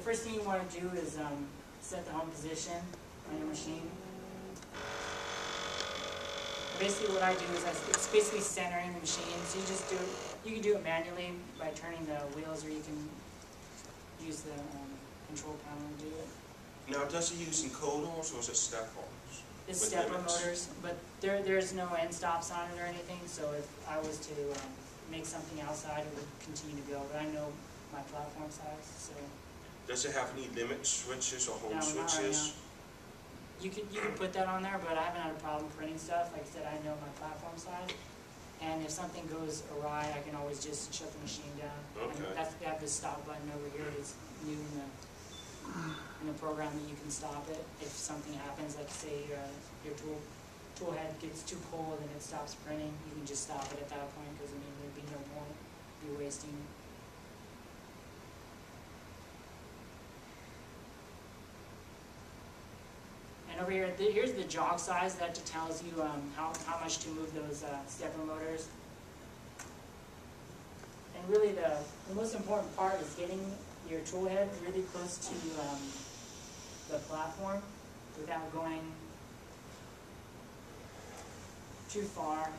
first thing you want to do is set the home position on your machine. Basically what I do is it's basically centering the machine. So you just do it, you can do it manually by turning the wheels, or you can use the control panel to do it. Now, does it use encoders or is it step-ons? It's stepper motors, but there's no end stops on it or anything, so if I was to make something outside, it would continue to go, but I know my platform size, so. Does it have any limit switches or home No, not right switches? now. You could put that on there, but I haven't had a problem printing stuff. Like I said, I know my platform size, and if something goes awry, I can always just shut the machine down. Okay. And that's, they have this stop button over here. It's new in the program that you can stop it if something happens. Like say your tool head gets too cold and it stops printing, you can just stop it at that point, because I mean there'd be no point. You're wasting. And over here, here's the jog size. That tells you how much to move those stepper motors. And really the most important part is getting your tool head really close to the platform without going too far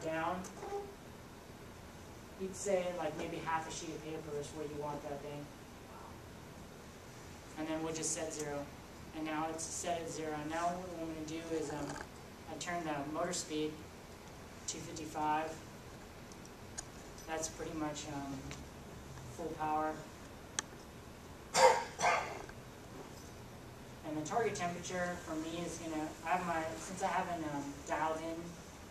down. You'd say like maybe half a sheet of paper is where you want that thing. And then we'll just set 0. And now it's set at 0. Now what I'm going to do is I turn the motor speed 255. That's pretty much full power. And the target temperature for me is going to, since I haven't dialed in,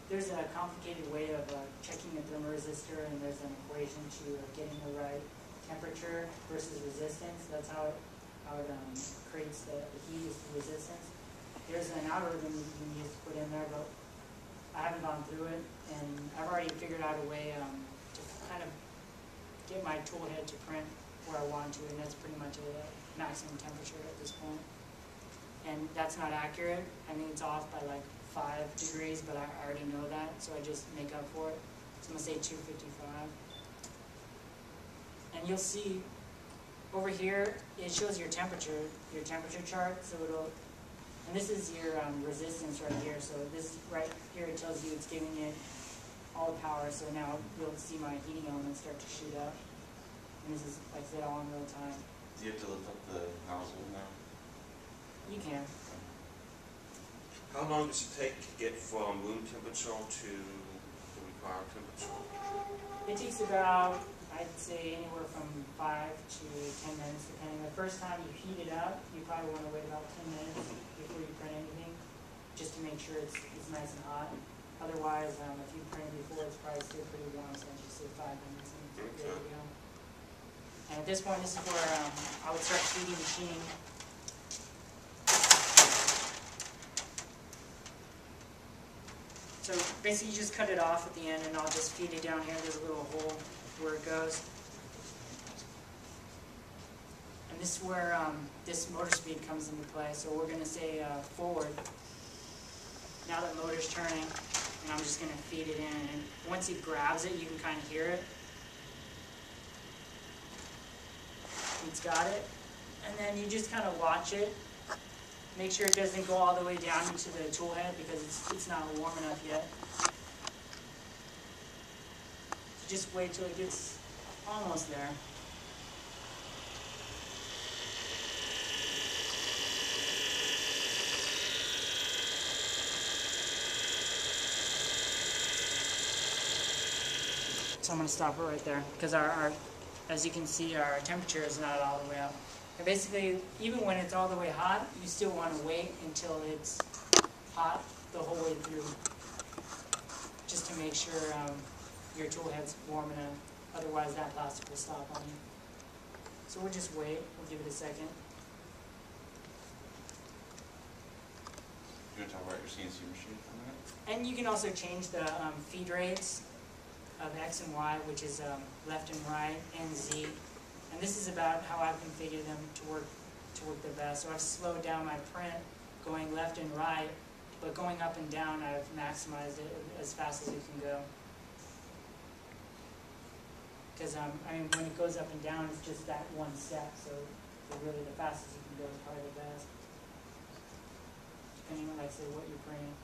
there's a complicated way of checking the thermoresistor, and there's an equation to getting the right temperature versus resistance. That's how it creates the heat is the resistance. There's an algorithm you can use to put in there, but I haven't gone through it, and I've already figured out a way to kind of get my tool head to print where I want to, and that's pretty much a maximum temperature at this point. And that's not accurate. I think it's off by like 5 degrees, but I already know that, so I just make up for it. So I'm going to say 255. And you'll see over here, it shows your temperature chart. So it'll, and this is your resistance right here. So this right here, it tells you it's giving it all the power. So now you'll see my heating elements start to shoot up. And this is, like I said, all in real time. Do you have to lift up the nozzle now? You can. How long does it take to get from room temperature to the required temperature? It takes about, I'd say, anywhere from 5 to 10 minutes, depending. The first time you heat it up, you probably want to wait about 10 minutes before you print anything, just to make sure it's nice and hot. Otherwise, if you print before, it's probably still pretty warm, so just say 5 minutes and it's good to go. And at this point, this is where I would start feeding the machine. So basically, you just cut it off at the end, and I'll just feed it down here. There's a little hole where it goes. And this is where this motor speed comes into play. So we're going to say forward. Now that motor's turning, and I'm just going to feed it in. And once it grabs it, you can kind of hear it. It's got it. And then you just kind of watch it. Make sure it doesn't go all the way down into the tool head, because it's not warm enough yet. So just wait till it gets almost there. So I'm going to stop it right there, because as you can see, our temperature is not all the way up. And basically, even when it's all the way hot, you still want to wait until it's hot the whole way through, just to make sure your tool head's warm enough. Otherwise, that plastic will stop on you. So we'll just wait. We'll give it a second. You want to talk about your CNC machine for a minute? And you can also change the feed rates of X and Y, which is left and right, and Z. And this is about how I've configured them to work the best. So I've slowed down my print going left and right, but going up and down, I've maximized it as fast as it can go. Because I mean, when it goes up and down, it's just that one step. So really, the fastest you can go is probably the best, depending on, like, say, what you're printing.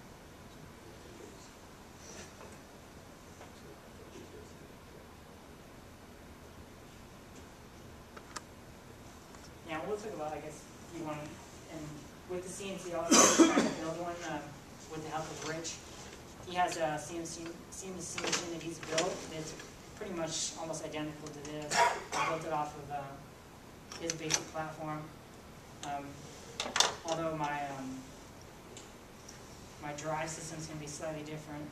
Now we'll talk about, I guess, you want to, and with the CNC also, we're trying to build one with the help of Rich. He has a CNC machine that he's built that's pretty much almost identical to this. I built it off of his basic platform. Although my my drive system's going to be slightly different.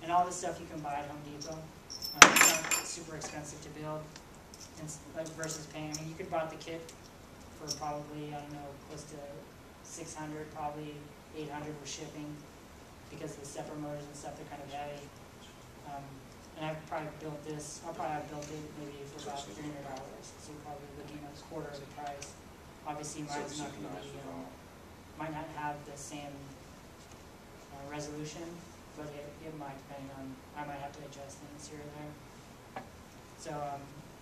And all this stuff you can buy at Home Depot. It's not super expensive to build. And like versus paying, I mean, you could buy the kit for probably, I don't know, close to 600, probably 800 with shipping, because the stepper motors and stuff, they're kind of heavy. And I've probably built this, I'll probably have built it maybe for about $300, so you're probably looking at a quarter of the price. Obviously mine's not going to be, might not have the same resolution, but it might, depending on, I might have to adjust things here or there. So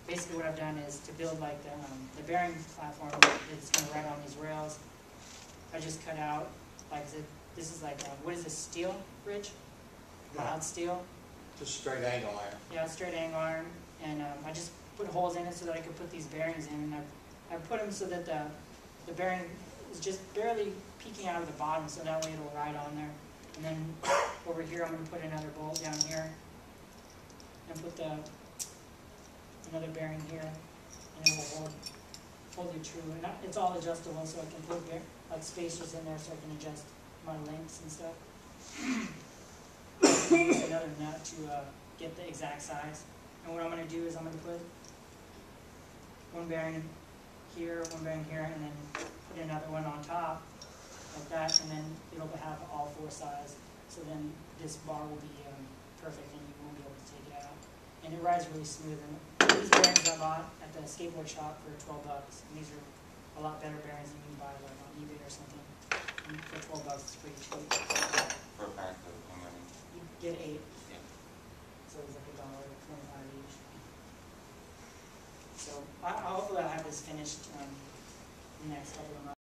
basically what I've done is to build like the bearing platform that's going to ride on these rails. I just cut out, like I said, this is like, what is this, steel, Rich? Mild steel? Just straight angle iron. Yeah, straight angle iron. And I just put holes in it so that I could put these bearings in. And I put them so that the bearing is just barely peeking out of the bottom, so that way it'll ride on there. And then over here, I'm going to put another bolt down here and put another bearing here, and it will hold you true. And it's all adjustable, so I can put like spacers in there so I can adjust my lengths and stuff. Use another nut to get the exact size. And what I'm going to do is I'm going to put one bearing here, one bearing here, and then put another one on top, like that, and then it'll have all four sides. So then this bar will be perfect, and you won't be able to take it out. And it rides really smooth. And these bearings I bought at the skateboard shop for $12, and these are a lot better bearings than you can buy like on eBay or something. And for $12, it's pretty cheap. For a pack of how many? You get 8. Yeah. So it's like $1.25 each. So hopefully I'll have this finished in the next couple of months.